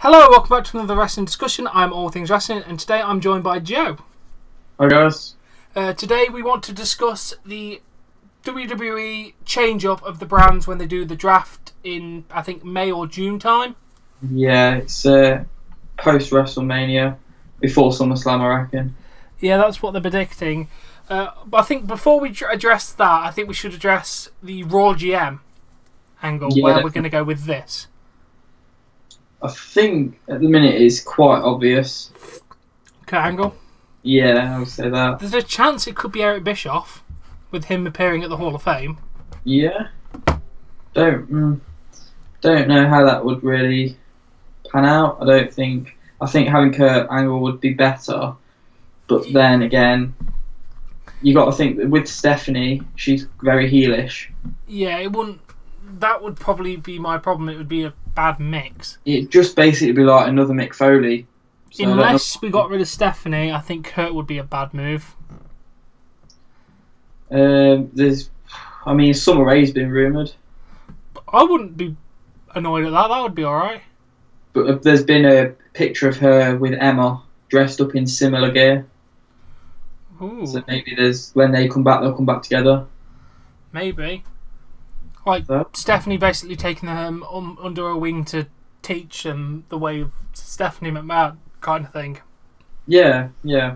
Hello, welcome back to another wrestling discussion. I'm All Things Wrestling, and today I'm joined by Joe. Hi guys. Today we want to discuss the WWE change-up of the brands when they do the draft in, I think, May or June time. Yeah, it's post Wrestlemania, before SummerSlam, I reckon. Yeah, that's what they're predicting. But I think before we address that, I think we should address the Raw GM angle, Yeah, where definitely. we're going to go with this. I think at the minute it's quite obvious. Kurt Angle. Yeah, I would say that. There's a chance it could be Eric Bischoff, with him appearing at the Hall of Fame. Yeah. Don't know how that would really pan out. I think having Kurt Angle would be better. But then again, you got to think that with Stephanie, she's very heelish. Yeah, it wouldn't. That would probably be my problem. It would be a bad mix. It'd just basically be like another Mick Foley. So Unless we got rid of Stephanie, I think Kurt would be a bad move. Summer Rae's been rumoured. I wouldn't be annoyed at that. That would be alright. But there's been a picture of her with Emma dressed up in similar gear. Ooh, So maybe when they come back, they'll come back together. maybe. Like Stephanie basically taking them under her wing to teach them the way of Stephanie McMahon kind of thing. Yeah. I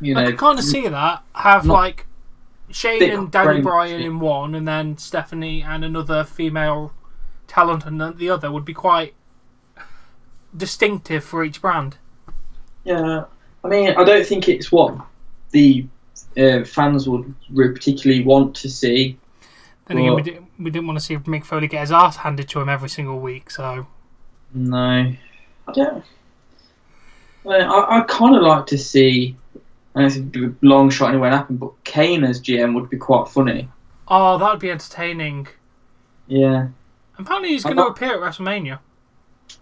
can kind of see that. Have like Shane and Daniel Bryan in one, and then Stephanie and another female talent and the other would be quite distinctive for each brand. Yeah. I don't think it's what the fans would particularly want to see. Then again, we didn't want to see Mick Foley get his ass handed to him every single week, so... No. I don't... I kind of like to see, and it's a long shot and it won't happen, but Kane as GM would be quite funny. Oh, that would be entertaining. Yeah. Apparently he's going to appear at WrestleMania.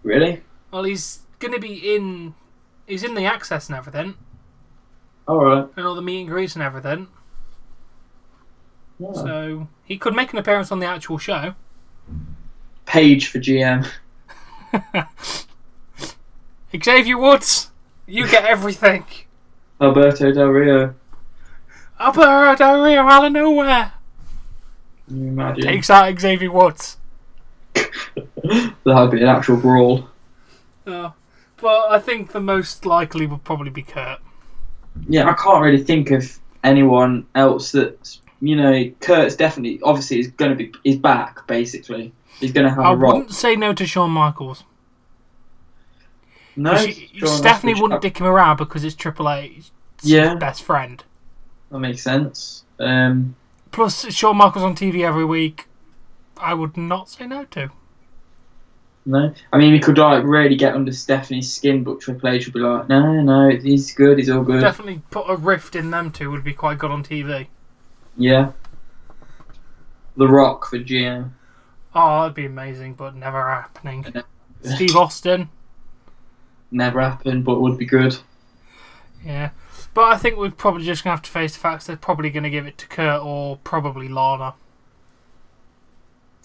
Really? Well, he's going to be in... He's in the Access and everything. Alright. And all the meet and greets and everything. Yeah. So, he could make an appearance on the actual show. Page for GM. Xavier Woods, you get everything. Alberto Del Rio. Alberto Del Rio out of nowhere. Can you imagine? Takes out Xavier Woods. That'd be an actual brawl. But I think the most likely would probably be Kurt. Yeah, I can't really think of anyone else that's, Kurt's definitely, obviously, he's back, basically. He's going to have I a role. wouldn't say no to Shawn Michaels. No, Stephanie wouldn't dick him around because it's Triple H's best friend. That makes sense. Plus, Shawn Michaels on TV every week, I would not say no to. No, we could really get under Stephanie's skin, but Triple H would be like, no, he's good, he's all good. Definitely put a rift in them two would be quite good on TV. Yeah. The Rock for GM. Oh, that'd be amazing, but never happening. Steve Austin. Never happened, but would be good. Yeah. But I think we're probably just going to have to face the facts they're probably going to give it to Kurt or probably Lana.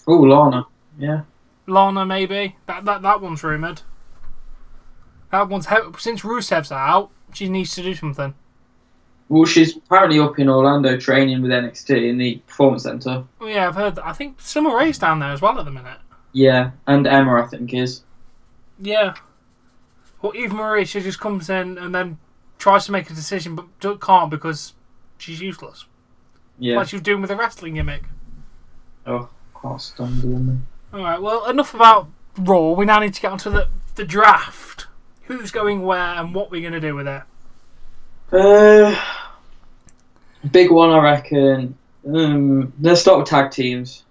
Oh, Lana. Yeah. Lana, maybe. That one's rumoured. That one's... Since Rusev's out, she needs to do something. Well, she's apparently up in Orlando training with NXT in the Performance Center. Oh, yeah, I've heard that. I think Summer Rae's down there as well at the minute. Yeah, and Emma, I think, is. Yeah. Well, Eva Marie, she just comes in and then tries to make a decision, but can't because she's useless. Yeah. Like she was doing with the wrestling gimmick. Oh, can't stand the woman. Alright, well, enough about Raw. We now need to get onto the draft. Who's going where and what we're going to do with it. Big one, I reckon. Let's start with tag teams.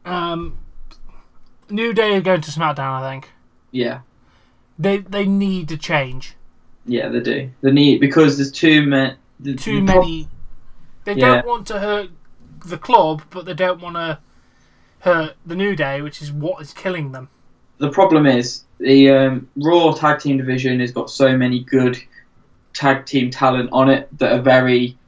New Day are going to Smackdown, I think. Yeah. They need to change. Yeah, they do. They need, because there's too many. They don't want to hurt the club, but they don't want to hurt the New Day, which is what is killing them. The problem is the Raw tag team division has got so many good tag team talent on it that are very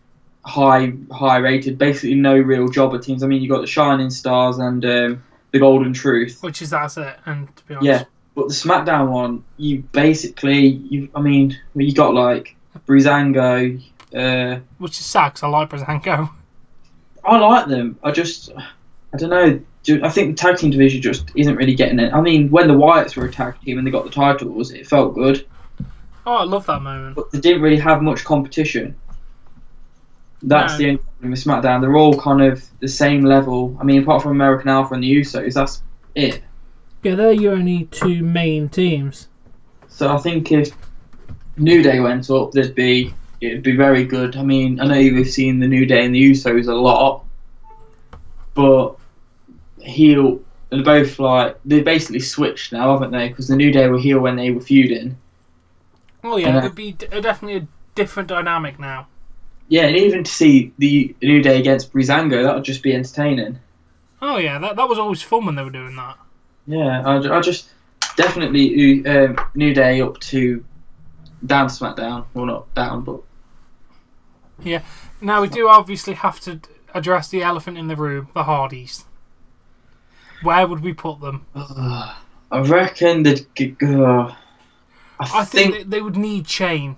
high rated. Basically, no real jobber teams. You've got the Shining Stars and the Golden Truth, Which is that's it. And to be honest, yeah, But the SmackDown one, you got like Breezango. Which is sad 'cause I like Breezango. I like them. I don't know. I think the tag team division just isn't really getting it. I mean, when the Wyatts were a tag team and they got the titles, it felt good. Oh, I love that moment. But they didn't really have much competition. That's the only problem with SmackDown. They're all kind of the same level. I mean, apart from American Alpha and the Usos, that's it. Yeah, they're your only two main teams. So I think if New Day went up, it'd be very good. I mean, I know we've seen the New Day and the Usos a lot, but heel, and both they basically switched now, haven't they? Because the New Day were heel when they were feuding. Oh yeah, it'd be definitely a different dynamic now. Yeah, and even to see the New Day against Breezango, that would just be entertaining. Oh yeah, that was always fun when they were doing that. Yeah, I just definitely New Day up to down to SmackDown. Well, not down, but yeah. Now we do obviously have to address the elephant in the room, the Hardys. Where would we put them? I reckon that. I think they would need Shane.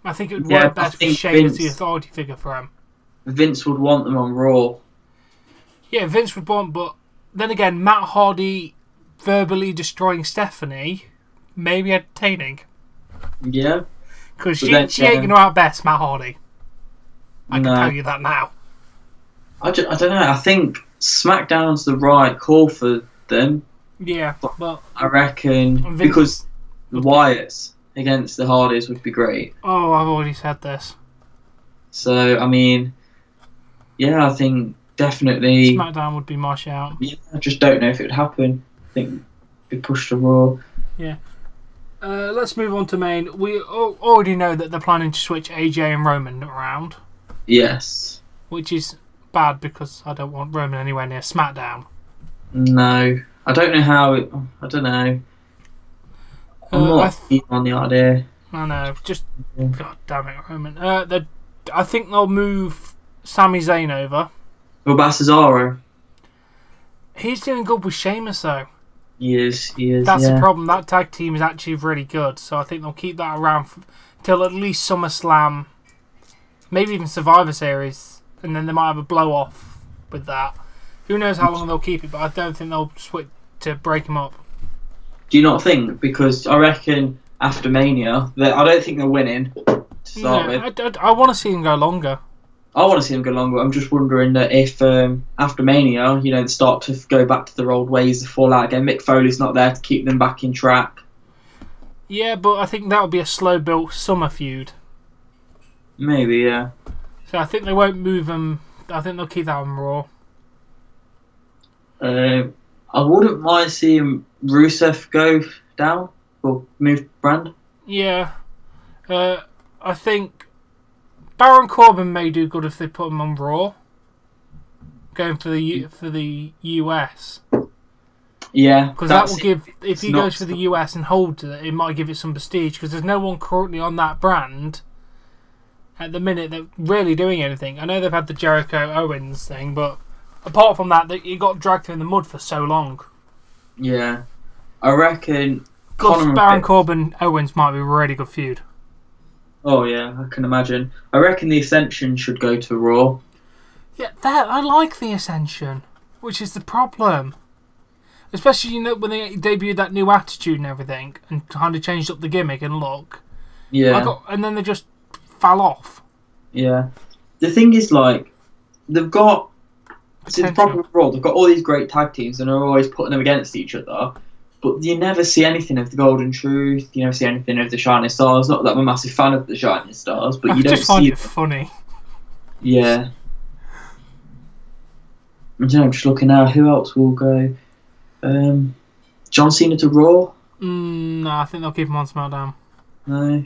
I think it would work best for Shane as the authority figure for him. Vince would want them on Raw. Yeah, Vince would want, but then again, Matt Hardy verbally destroying Stephanie may be entertaining. Yeah. Because she ain't going to outbest Matt Hardy. I can tell you that now. I don't know. I think SmackDown's the right call for them. Yeah, but I reckon because the Wyatts against the Hardys would be great. Oh, I've already said this. So, I mean, yeah, I think definitely SmackDown would be my shout. Yeah, I just don't know if it would happen. I think it'd be pushed to Raw. Yeah. Let's move on to main. We already know that they're planning to switch AJ and Roman around. Yes. Which is bad because I don't want Roman anywhere near SmackDown. No. I don't know how it... I don't know. I'm not keen on the idea. I know. Just... God damn it, Roman. I think they'll move Sami Zayn over. Well, Cesaro. He's doing good with Sheamus, though. He is. That's the problem. That tag team is actually really good, so I think they'll keep that around till at least SummerSlam, maybe even Survivor Series, and then they might have a blow-off with that. Who knows how long they'll keep it, but I don't think they'll switch to break them up. Do you not think? Because I reckon after Mania, I don't think they're winning to start with. I want to see them go longer. I want to see them go longer. I'm just wondering that if after Mania, they start to go back to their old ways, to fall out again. Mick Foley's not there to keep them back in track. Yeah, but I think that would be a slow-built summer feud. Maybe, yeah. So I think they won't move them. I think they'll keep that on Raw. I wouldn't mind seeing Rusev go down or move brand. Yeah. I think Baron Corbin may do good if they put him on Raw. Going for the US. Yeah. Because that will give... If he goes for the US and holds it, it might give it some prestige. Because there's no one currently on that brand at the minute that really doing anything. I know they've had the Jericho Owens thing, but apart from that, he got dragged through the mud for so long. Yeah. I reckon... Baron Corbin Owens might be a really good feud. Oh yeah, I can imagine. I reckon the Ascension should go to Raw. Yeah, I like the Ascension, which is the problem. Especially, when they debuted that new attitude and everything, and kind of changed up the gimmick and look. Yeah. And then they just fell off. Yeah. The thing is, they've got... See, the problem with Raw, they've got all these great tag teams and are always putting them against each other. But you never see anything of the Golden Truth. You never see anything of the Shining Stars. Not that I'm a massive fan of the Shining Stars, but you don't see... I just find it funny. Yeah. I'm just looking now. Who else will go? John Cena to Raw? No, I think they'll keep him on SmackDown. No.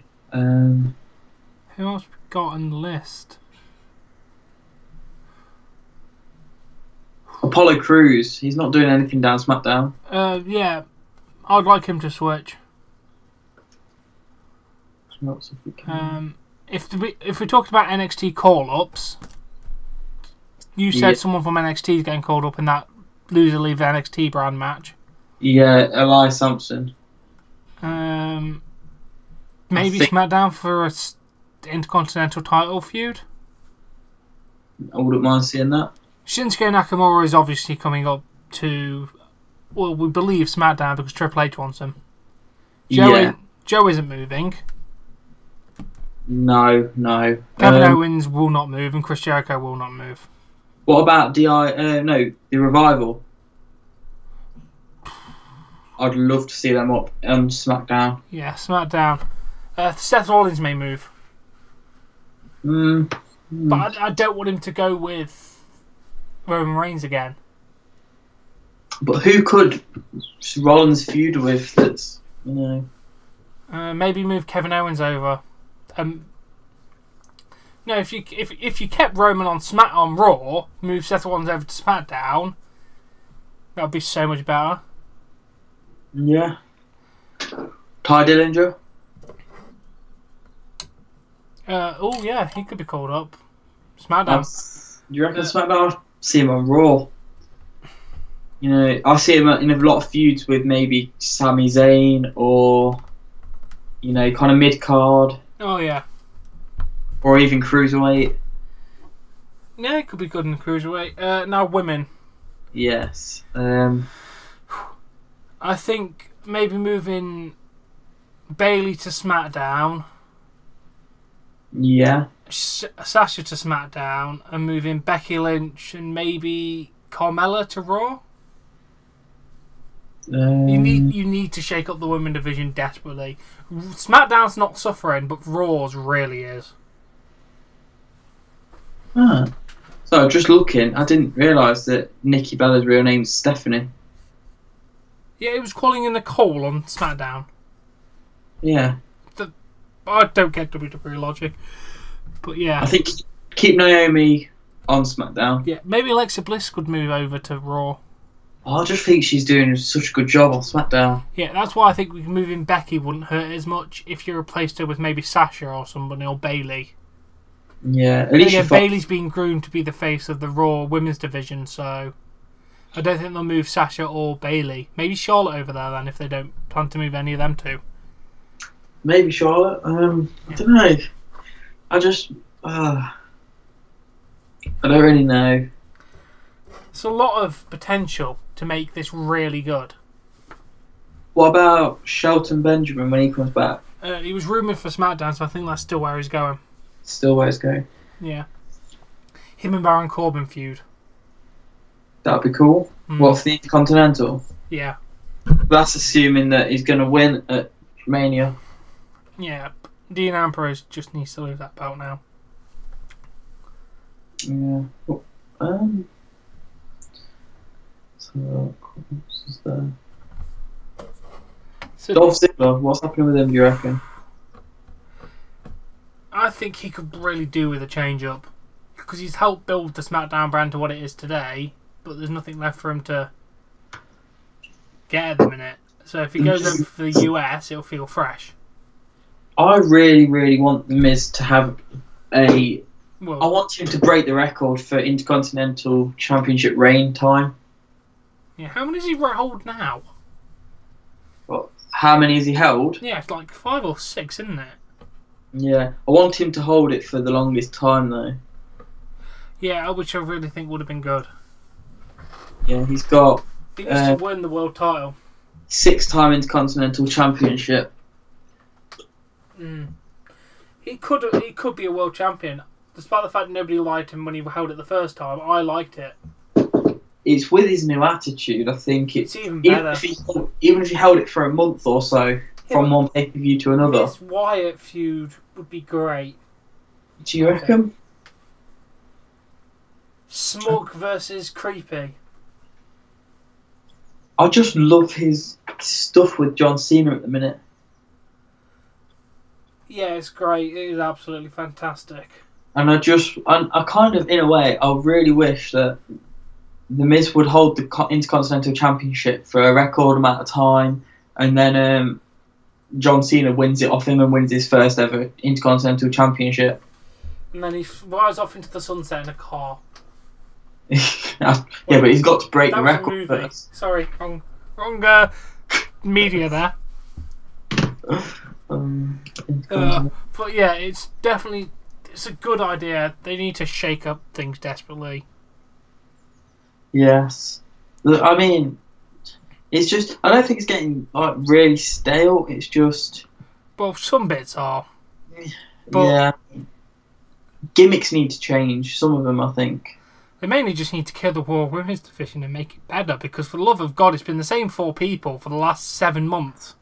Who else we got on the list? Apollo Crews. He's not doing anything down SmackDown. Yeah. I'd like him to switch. If we talked about NXT call-ups, you said someone from NXT is getting called up in that loser leave NXT brand match. Yeah, Elias Sampson. Maybe SmackDown for a Intercontinental title feud. I wouldn't mind seeing that. Shinsuke Nakamura is obviously coming up to, well, we believe SmackDown because Triple H wants him. Joe isn't moving. No. Kevin Owens will not move, and Chris Jericho will not move. What about the Revival? I'd love to see them up on SmackDown. Yeah, SmackDown. Seth Rollins may move. But I don't want him to go with Roman Reigns again. But who could Rollins feud with that's, maybe move Kevin Owens over. No, if you kept Roman on Raw, move Seth Rollins over to SmackDown, that would be so much better. Yeah. Ty Dillinger? Oh yeah, he could be called up. SmackDown. Do you reckon SmackDown? I see him on Raw. I see him in a lot of feuds with maybe Sami Zayn or, kind of mid-card. Oh yeah. Or even Cruiserweight. Yeah, it could be good in Cruiserweight. Now women. Yes. I think maybe moving Bayley to SmackDown. Yeah. Sasha to SmackDown and moving Becky Lynch and maybe Carmella to Raw. You need to shake up the women division desperately. SmackDown's not suffering, but Raw's really is. So just looking, I didn't realise that Nikki Bella's real name's Stephanie. Yeah, he was calling her Nicole on SmackDown. Yeah. I don't get WWE logic. But yeah. I think keep Naomi on SmackDown. Yeah, maybe Alexa Bliss could move over to Raw. I just think she's doing such a good job on SmackDown. Yeah, that's why I think moving Becky wouldn't hurt as much if you replaced her with maybe Sasha or somebody, or Bayley. Yeah, at least Bayley's been groomed to be the face of the Raw women's division, so I don't think they'll move Sasha or Bayley. Maybe Charlotte over there then, if they don't plan to move any of them two. Maybe Charlotte. I don't know. I don't really know. It's a lot of potential to make this really good. What about Shelton Benjamin when he comes back? He was rumoured for SmackDown, so I think that's still where he's going. Still where he's going? Yeah. Him and Baron Corbin feud. That'd be cool. What, for the Intercontinental? Yeah. That's assuming that he's going to win at Mania. Yeah. Dean Ambrose just needs to lose that belt now. Yeah. So, what else is there? Dolph Ziggler, what's happening with him, do you reckon? I think he could really do with a change-up. Because he's helped build the SmackDown brand to what it is today, but there's nothing left for him to get at the minute. So if he goes over for the US, it'll feel fresh. I really, really want The Miz to have I want him to break the record for Intercontinental Championship reign time. Yeah, how many does he hold now? What, how many has he held? Yeah, it's like 5 or 6, isn't it? Yeah, I want him to hold it for the longest time though. Yeah, which I really think would have been good. Yeah, he's got... He needs to win the world title. 6-time Intercontinental Championship. He could be a world champion. Despite the fact nobody liked him when he held it the first time, I liked it. It's with his new attitude, I think it's even better. Even if he held it for a month or so, from one pay-per-view to another. This Wyatt feud would be great. Do you reckon? Smug versus Creepy. I just love his stuff with John Cena at the minute. Yeah, it's great. It is absolutely fantastic. And I kind of, in a way, I really wish that The Miz would hold the Intercontinental Championship for a record amount of time, and then John Cena wins it off him and wins his first ever Intercontinental Championship. And then he flies off into the sunset in a car. Yeah, but he's got to break the record first. Sorry, wrong media there. But yeah, it's a good idea. They need to shake up things desperately. Yes. I mean, it's just, I don't think it's getting like really stale. It's just, Well, some bits are. But yeah. Gimmicks need to change. Some of them, I think. they mainly just need to kill the Raw Women's division and make it better, because for the love of God, it's been the same 4 people for the last 7 months.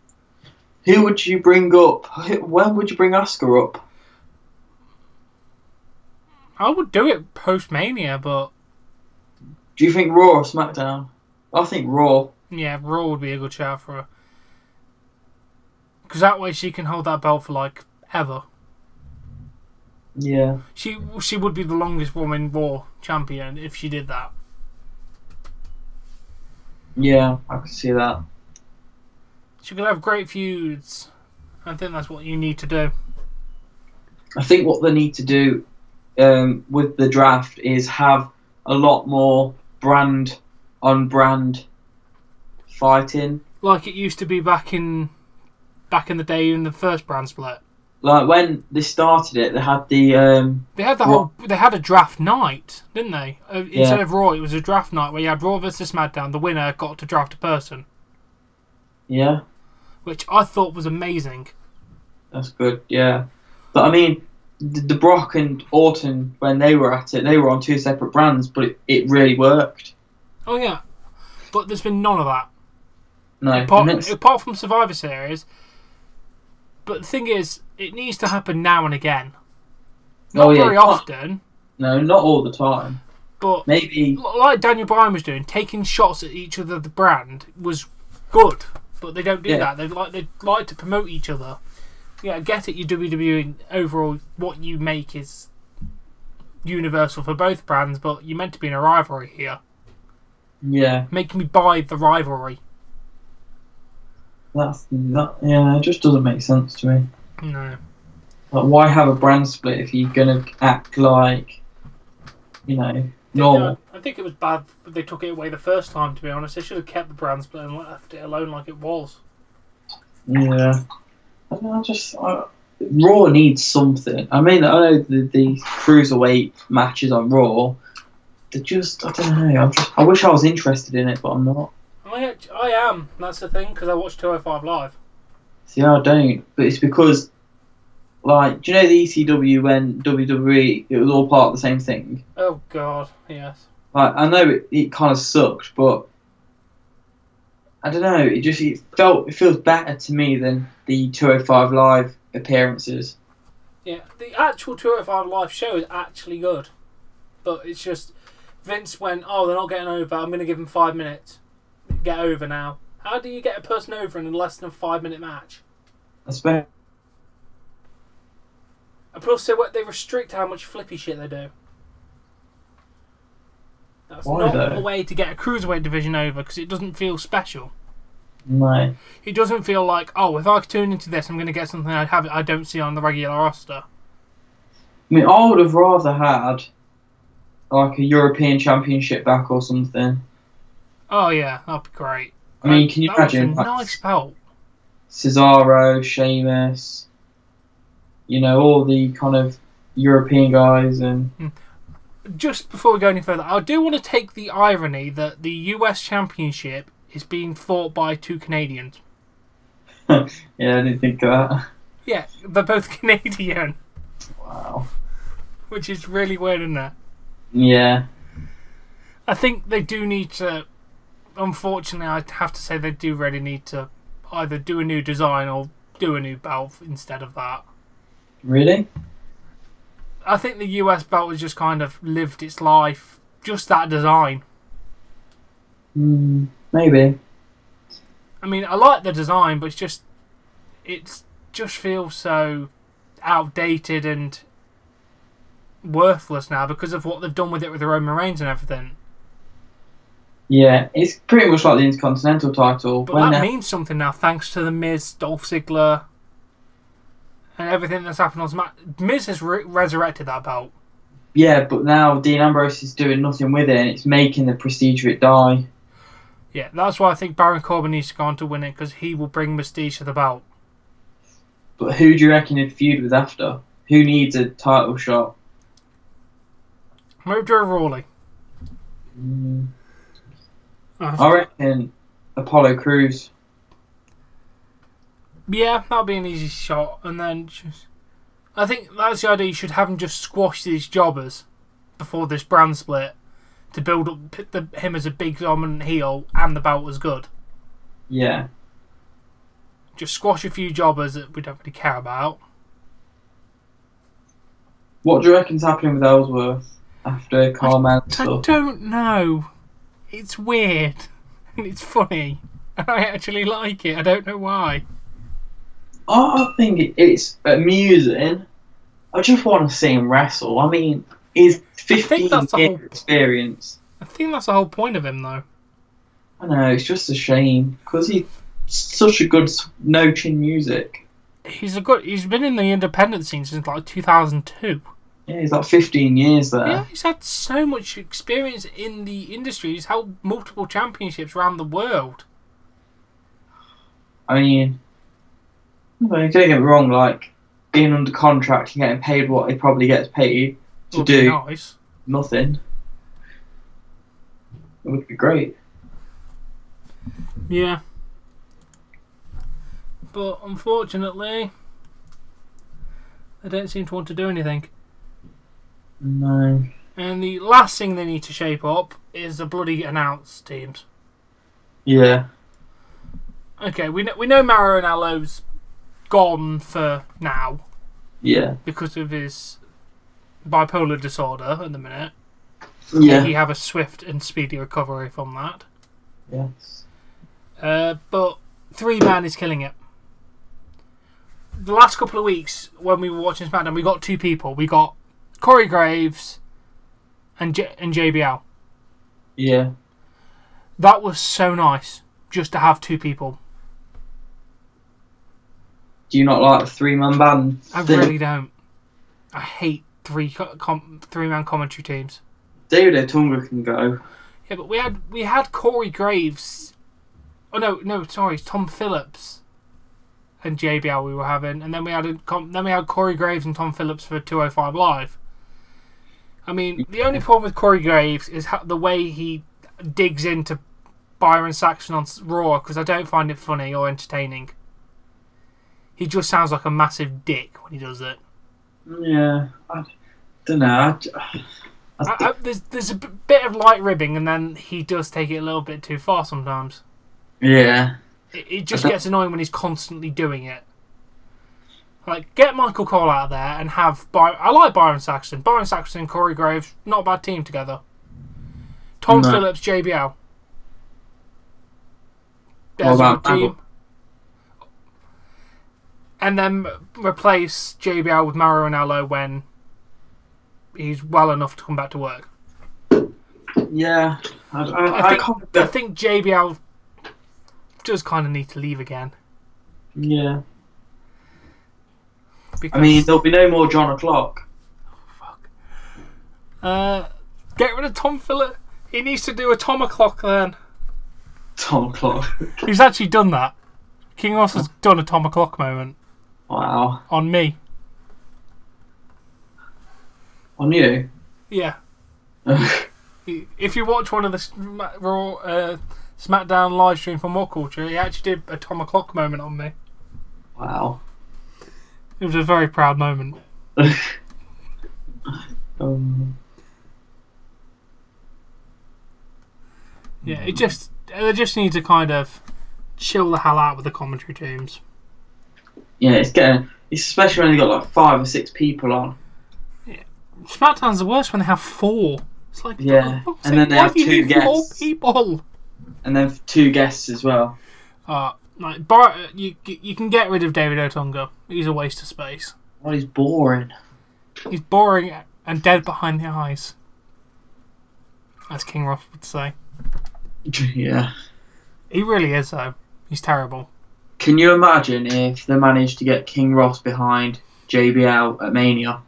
Who would you bring up? When would you bring Asuka up? I would do it post-Mania, but... Do you think Raw or SmackDown? I think Raw. Yeah, Raw would be a good shout for her. Because that way she can hold that belt for, like, ever. Yeah. She would be the longest woman Raw champion if she did that. Yeah, I can see that. She could have great feuds. I think that's what you need to do. I think what they need to do with the draft is have a lot more brand-on-brand fighting. Like it used to be back in the day in the first brand split. Like when they started it, they had the They had a draft night, didn't they? Instead of Raw, it was a draft night where you had Raw versus SmackDown. The winner got to draft a person. Yeah. Which I thought was amazing. That's good, yeah. But I mean, the Brock and Orton, when they were at it, they were on 2 separate brands, but it really worked. Oh yeah, but there's been none of that. No. Apart from Survivor Series. But the thing is, it needs to happen now and again. Not very often. No, not all the time. But maybe, like Daniel Bryan was doing, taking shots at each other, the brand was good. But they don't do that. They like to promote each other. Yeah, I get it. You WWE overall, what you make is universal for both brands, but you're meant to be in a rivalry here. Yeah. Make me buy the rivalry. It just doesn't make sense to me. No. Like, why have a brand split if you're gonna act like, normal? I think it was bad that they took it away the first time, to be honest. They should have kept the brand split and left it alone like it was. Yeah. Raw needs something. I mean, I know the cruiserweight matches on Raw, they're just, I don't know, I wish I was interested in it, but I'm not. I am. That's the thing, because I watch 205 Live. See, I don't. But it's because, like, do you know the ECW when WWE, it was all part of the same thing? Oh, God, yes. Like, I know it kind of sucked, but I don't know. It feels better to me than the 205 Live appearances. Yeah, the actual 205 Live show is actually good. But it's just, Vince went, oh, they're not getting over, I'm going to give them 5 minutes. Get over now. How do you get a person over in less than a 5-minute match? And plus, they restrict how much flippy shit they do. That's a way to get a cruiserweight division over, because it doesn't feel special. No. It doesn't feel like, oh, if I tune into this, I'm going to get something I don't see on the regular roster. I mean, I would have rather had like a European Championship back or something. Oh yeah, that'd be great. I mean, can you imagine? That was a nice belt. Cesaro, Sheamus, all the kind of European guys. And just before we go any further, I do want to take the irony that the US Championship is being fought by 2 Canadians. Yeah, I didn't think of that. Yeah, they're both Canadian. Wow. Which is really weird, isn't it? Yeah. I think they do need to... Unfortunately, I have to say they do really need to either do a new design or do a new belt instead of that. Really? I think the US belt has just kind of lived its life. Just that design. Maybe. I mean, I like the design, but it just feels so outdated and worthless now because of what they've done with it with the Roman Reigns and everything. Yeah, it's pretty much like the Intercontinental title. But that means something now, thanks to The Miz, Dolph Ziggler, and everything that's happened on SmackDown. Miz has resurrected that belt. Yeah, but now Dean Ambrose is doing nothing with it, and it's making the prestige of it die. Yeah, that's why I think Baron Corbin needs to go on to win it, because he will bring prestige to the belt. But who do you reckon he'd feud with after? Who needs a title shot? Maybe Joe Rawley. I reckon Apollo Crews. Yeah, that'll be an easy shot. And then I think that's the idea. You should have him just squash these jobbers before this brand split to build up him as a big dominant heel and the belt was good. Yeah. Just squash a few jobbers that we don't really care about. What do you reckon's happening with Ellsworth after Carmel stuff? I don't know. It's weird and it's funny. And I actually like it. I don't know why. I think it's amusing. I just want to see him wrestle. I mean, he's 15 years experience. I think that's the whole point of him, though. I know, it's just a shame because he's such a good note in music. He's been in the independent scene since like 2002. Yeah, he's like 15 years there. Yeah, he's had so much experience in the industry. He's held multiple championships around the world. I mean, don't get me wrong, like, being under contract and getting paid what he probably gets paid to do nothing. It would be great. Yeah. But unfortunately, they don't seem to want to do anything. No. And the last thing they need to shape up is the bloody announce teams. Yeah. Okay, we know Maranello's gone for now. Yeah. Because of his bipolar disorder at the minute. Yeah. May he have a swift and speedy recovery from that. Yes. But 3-man is killing it. The last couple of weeks when we were watching Smackdown, we got 2 people. We got Corey Graves and JBL. Yeah. That was so nice, just to have 2 people. Do you not like the 3-man band? I really don't. I hate 3-man commentary teams. David Otunga can go. Yeah, but we had Corey Graves. Oh no, sorry, Tom Phillips and JBL we were having, and then we had Corey Graves and Tom Phillips for 205 Live. I mean, the only problem with Corey Graves is the way he digs into Byron Saxton on Raw, because I don't find it funny or entertaining. He just sounds like a massive dick when he does it. Yeah, I don't know. There's a bit of light ribbing, and then he does take it a little bit too far sometimes. Yeah. It just gets annoying when he's constantly doing it. Like, get Michael Cole out of there and have I like Byron Saxton. Byron Saxton and Corey Graves, not a bad team together. Tom Phillips, JBL. There's a good team. And then replace JBL with Maranello when he's well enough to come back to work. Yeah. I think JBL does kind of need to leave again. Yeah. Because, I mean, there'll be no more John O'Clock. Fuck. Get rid of Tom Phillips. He needs to do a Tom O'Clock then. Tom O'Clock. He's actually done that. King Ross has done a Tom O'Clock moment. Wow. On me. On you? Yeah. If you watch one of the Smackdown live stream from What Culture, he actually did a Tom O'Clock moment on me. Wow. It was a very proud moment. Yeah, they just need to kind of chill the hell out with the commentary teams. Yeah, it's especially when they got like 5 or 6 people on. Yeah. SmackDown's the worst when they have 4. It's like, yeah, and then they have 2 guests. 4 people. And then 2 guests as well. You can get rid of David Otunga. He's a waste of space. Oh, he's boring. He's boring and dead behind the eyes, as King Ross would say. Yeah. He really is, though. He's terrible. Can you imagine if they managed to get King Ross behind JBL at Mania?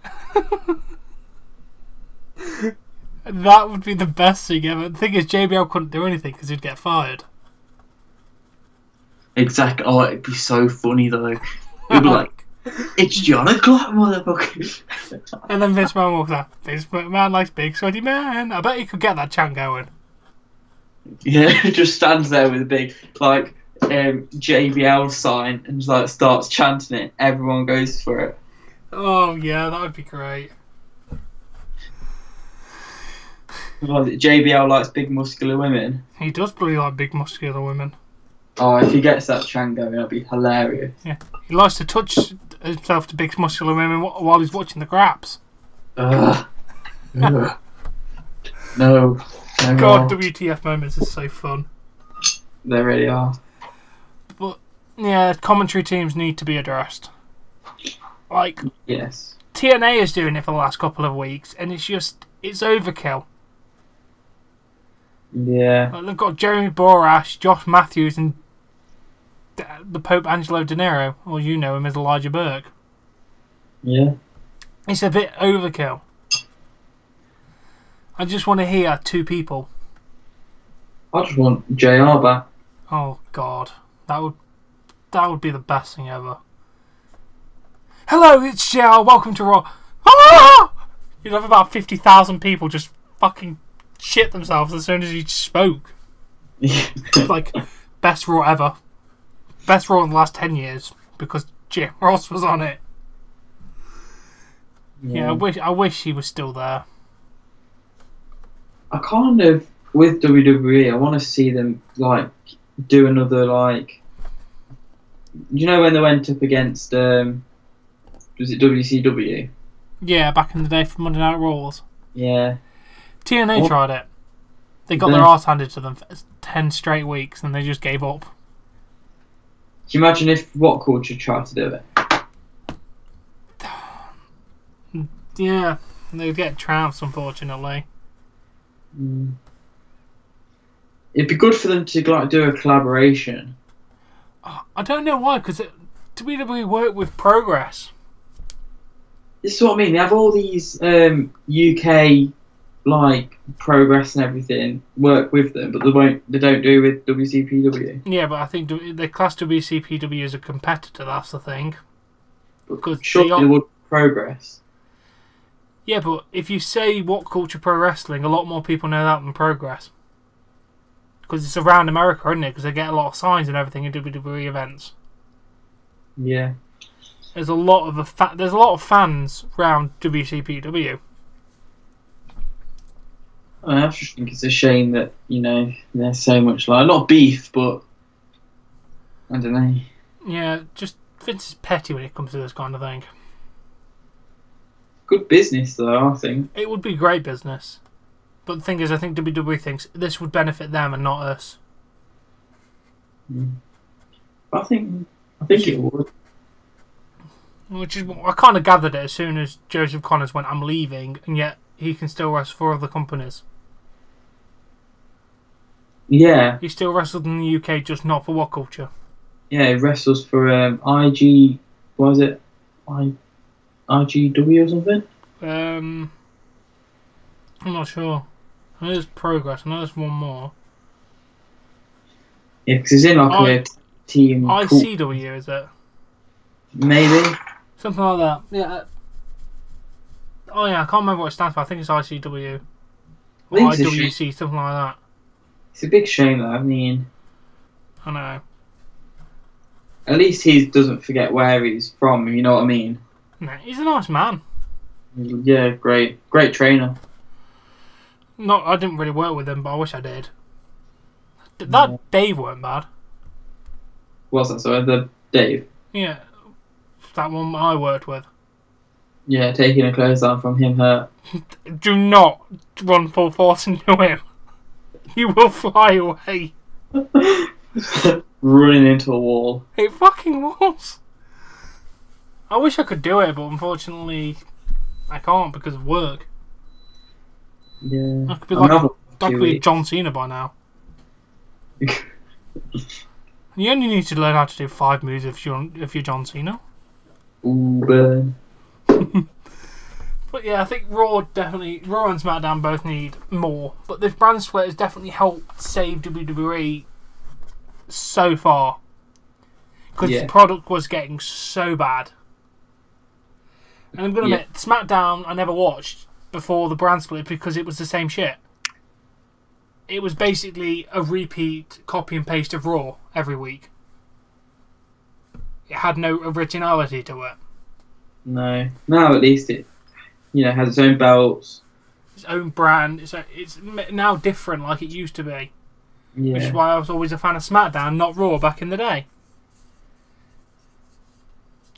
That would be the best thing ever. The thing is, JBL couldn't do anything because he'd get fired. Exactly. Oh, it'd be so funny though. It'd be like, It's John O'Clock, motherfucker. And then Vince McMahon walks out. Vince McMahon likes big sweaty men. I bet you could get that chant going. Yeah, just stands there with a big like JBL sign and just, like starts chanting it. Everyone goes for it. Oh yeah, that would be great. Well, JBL likes big muscular women. He does really like big muscular women. Oh, if he gets that chant going, it'll be hilarious. Yeah, he likes to touch himself to big muscular women while he's watching the graps. Ugh. Ugh. No. God, WTF moments is so fun. They really are. But yeah, commentary teams need to be addressed. Like, yes, TNA is doing it for the last couple of weeks, and it's overkill. Yeah. Like, they've got Jeremy Borash, Josh Matthews, and the Pope Angelo De Niro, or you know him as Elijah Burke. Yeah. It's a bit overkill. I just want to hear two people. I just want JR back. Oh God, that would be the best thing ever. Hello, it's JR. Welcome to Raw. Ah! You'd have about 50,000 people just fucking shit themselves as soon as he spoke. Like, best Raw ever. Best Raw in the last 10 years because Jim Ross was on it. Yeah, I wish he was still there. I kind of, with WWE, I want to see them like do another like. You know when they went up against was it WCW? Yeah, back in the day for Monday Night Raws. Yeah. TNA tried it. They got their arse handed to them for 10 straight weeks and they just gave up. Can you imagine if What Culture tried to do it? Yeah, they'd get trounced, unfortunately. It'd be good for them to like do a collaboration. I don't know why, because WWE work with Progress. This is what I mean. They have all these UK like Progress and everything work with them, but they don't do with WCPW. Yeah, but I think they class WCPW as a competitor. That's the thing. Because surely they would Progress. Yeah, but if you say What Culture Pro Wrestling, a lot more people know that than Progress. Because it's around America, isn't it? Because they get a lot of signs and everything in WWE events. Yeah. There's a lot of fans around WCPW. I just think it's a shame that, you know, there's so much like not beef, but I don't know. Yeah, just Vince is petty when it comes to this kind of thing. Good business though, I think. It would be great business. But the thing is, I think WWE thinks this would benefit them and not us. I think it would. Which is, I kind of gathered it as soon as Joseph Connors went, I'm leaving, and yet he can still wrestle for other companies. Yeah. He still wrestled in the UK, just not for What Culture. Yeah, he wrestles for IG, what is it? IGW or something? I'm not sure. I know there's Progress, I know there's one more. Yeah, because he's in like a team. ICW, is it? Maybe. Something like that. Yeah. Oh yeah, I can't remember what it stands for. I think it's ICW. Or IWC, something like that. It's a big shame though, I mean. I know. At least he doesn't forget where he's from, you know what I mean? No, he's a nice man. Yeah, great trainer. No, I didn't really work with him, but I wish I did. That Dave weren't bad. What's that, sorry? The Dave? Yeah, that one I worked with. Yeah, taking a clothes down from him hurt. Do not run full force into him. You will fly away. Running into a wall. It fucking was. I wish I could do it, but unfortunately I can't because of work. Yeah. I could be John Cena by now. You only need to learn how to do 5 moves if you're John Cena. Ooh, burn. But yeah, I think Raw and SmackDown both need more. But this brand split has definitely helped save WWE so far. Because the product was getting so bad. And I'm going to admit, Smackdown I never watched before the brand split because it was the same shit. It was basically a repeat, copy and paste of Raw every week. It had no originality to it. No. Now at least it, has its own belts. Its own brand. It's now different like it used to be. Yeah. Which is why I was always a fan of Smackdown, not Raw back in the day.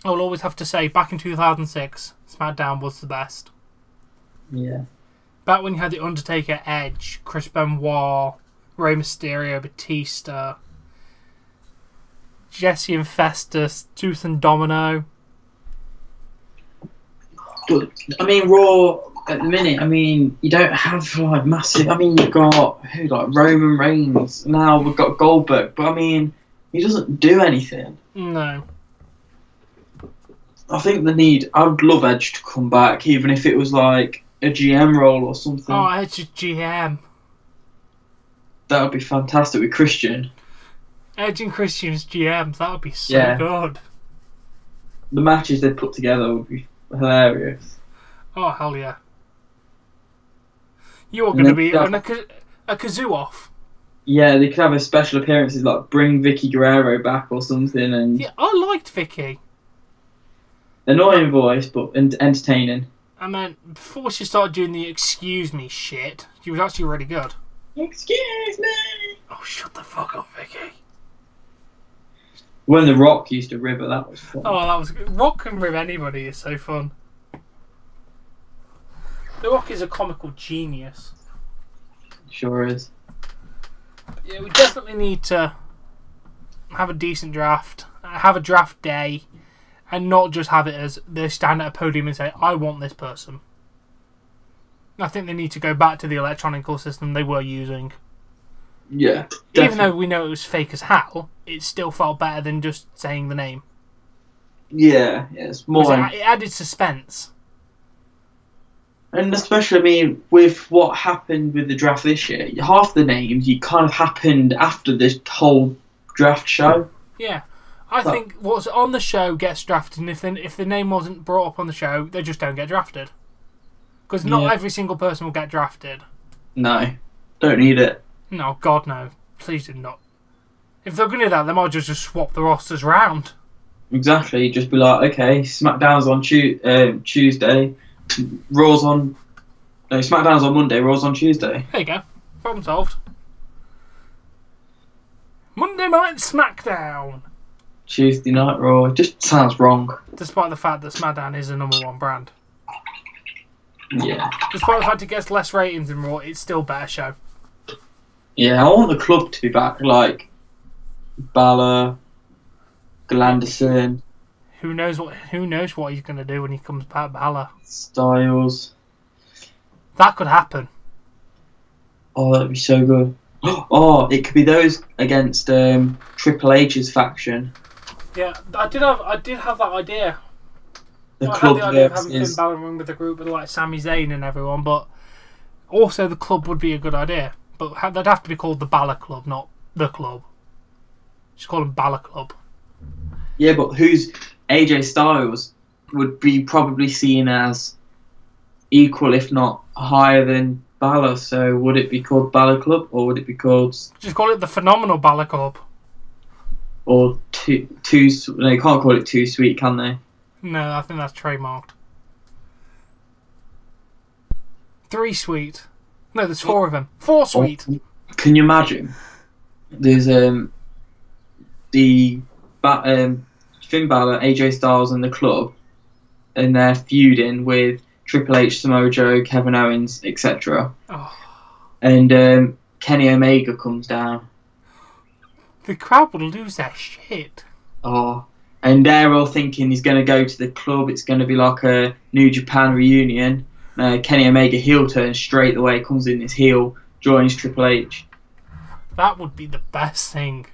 I will always have to say, back in 2006, Smackdown was the best. Yeah. Back when you had The Undertaker, Edge, Chris Benoit, Rey Mysterio, Batista, Jesse and Festus, Tooth and Domino. But, Raw, at the minute, you don't have, massive... you've got, Roman Reigns. Now we've got Goldberg. But, he doesn't do anything. No. I think I would love Edge to come back, even if it was like a GM role or something. Oh, Edge is GM. That would be fantastic with Christian. Edge and Christian as GMs, that would be so good. The matches they put together would be hilarious. Oh, hell yeah. You're going to be a kazoo off. Yeah, they could have a special appearances like bring Vicky Guerrero back or something. And yeah, I liked Vicky. Annoying voice, but entertaining. Before she started doing the excuse me shit, she was actually really good. Excuse me! Oh, shut the fuck up, Vicky. When The Rock used to rib her, that was fun. Oh, that was good. Rock can rib anybody, it's so fun. The Rock is a comical genius. Sure is. Yeah, we definitely need to have a decent draft, have a draft day, and not just have it as they stand at a podium and say, I want this person. I think they need to go back to the electronical system they were using. Yeah, definitely. Even though we know it was fake as hell, it still felt better than just saying the name. Yeah, it's more... It added suspense. And especially, with what happened with the draft this year, half the names kind of happened after this whole draft show. Yeah. I think what's on the show gets drafted, and if the name wasn't brought up on the show, they just don't get drafted. Because not every single person will get drafted. No. Don't need it. No, God, no. Please do not. If they're going to do that, they might just swap the rosters round. Exactly. Just be like, okay, SmackDown's on Tuesday. Raw's on... No, SmackDown's on Monday, Raw's on Tuesday. There you go. Problem solved. Monday Night Smackdown. Tuesday Night Raw. It just sounds wrong. Despite the fact that Smackdown is the #1 brand. Yeah. Despite the fact it gets less ratings than Raw, it's still a better show. Yeah, I want the club to be back, like Bala, Glanderson. Who knows what he's going to do when he comes back, Bala. Styles. That could happen. Oh, that'd be so good. Oh, it could be those against Triple H's faction. Yeah, I did have that idea. I had the idea of having Finn Balor run with the group with like Sami Zayn and everyone, but also the club would be a good idea. But they'd have to be called the Bala Club, not the club. Just call them Bala Club. Yeah, but who's AJ Styles would be probably seen as equal, if not higher than Bala. So would it be called Bala Club, or would it be called? Just call it the Phenomenal Bala Club. Or too? No, you can't call it Too Sweet, can they? No, I think that's trademarked. 3 Sweet. No, there's 4 of them. 4 Sweet. Can you imagine? There's Finn Balor, AJ Styles, and the club, and they're feuding with Triple H, Samoa Joe, Kevin Owens, etc. Oh. And Kenny Omega comes down. The crowd would lose their shit. Oh. And they're all thinking he's going to go to the club. It's going to be like a New Japan reunion. Kenny Omega heel turn straight away, comes in his heel, joins Triple H. That would be the best thing.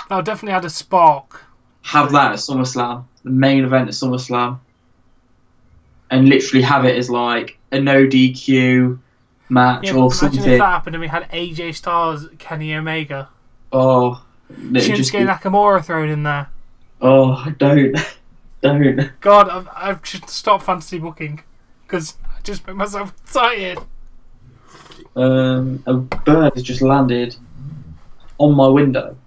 That would definitely add a spark. Have that at SummerSlam, the main event at SummerSlam. And literally have it as like a no DQ match or something. Imagine if that happened and we had AJ Styles, Kenny Omega. Oh. Shinsuke Nakamura thrown in there. Oh, don't. don't. God, I've just stopped fantasy booking because I just made myself excited. A bird has just landed on my window.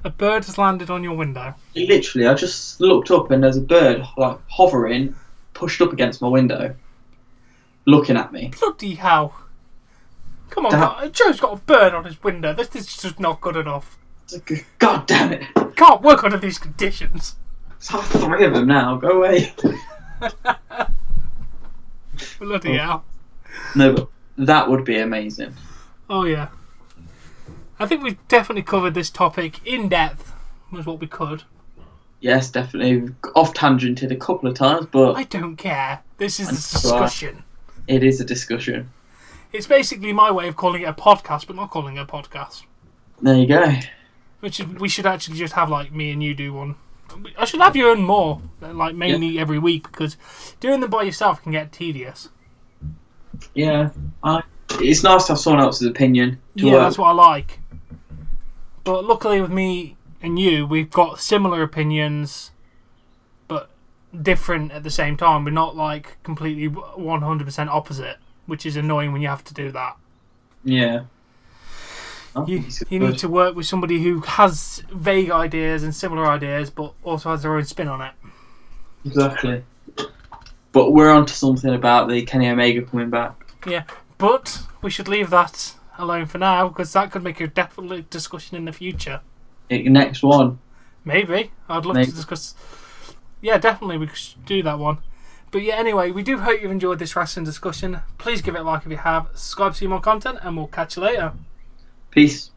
A bird has landed on your window. Literally, I just looked up and there's a bird like hovering, pushed up against my window, looking at me. Bloody hell! Come on, God, Joe's got a bird on his window. This is just not good enough. God damn it! Can't work under these conditions. There's like 3 of them now. Go away. Bloody hell! No, but that would be amazing. Oh yeah. I think we've definitely covered this topic in depth, was what we could. Yes, definitely. We've off tangented a couple of times, but I don't care. This is a discussion. It is a discussion. It's basically my way of calling it a podcast, but not calling it a podcast. There you go. We should actually just have like me and you do one. I should have you on more, like mainly every week, because doing them by yourself can get tedious. Yeah, it's nice to have someone else's opinion. That's what I like. But luckily with me and you, we've got similar opinions, but different at the same time. We're not like completely 100% opposite, which is annoying when you have to do that. Yeah. You need to work with somebody who has vague ideas and similar ideas, but also has their own spin on it. Exactly. But we're on to something about the Kenny Omega coming back. Yeah, but we should leave that alone for now, because that could make a definite discussion in the future. Next one. Maybe. I'd love to discuss... Yeah, definitely, we should do that one. But yeah, anyway, we do hope you've enjoyed this wrestling discussion. Please give it a like if you have. Subscribe to see more content, and we'll catch you later. Peace.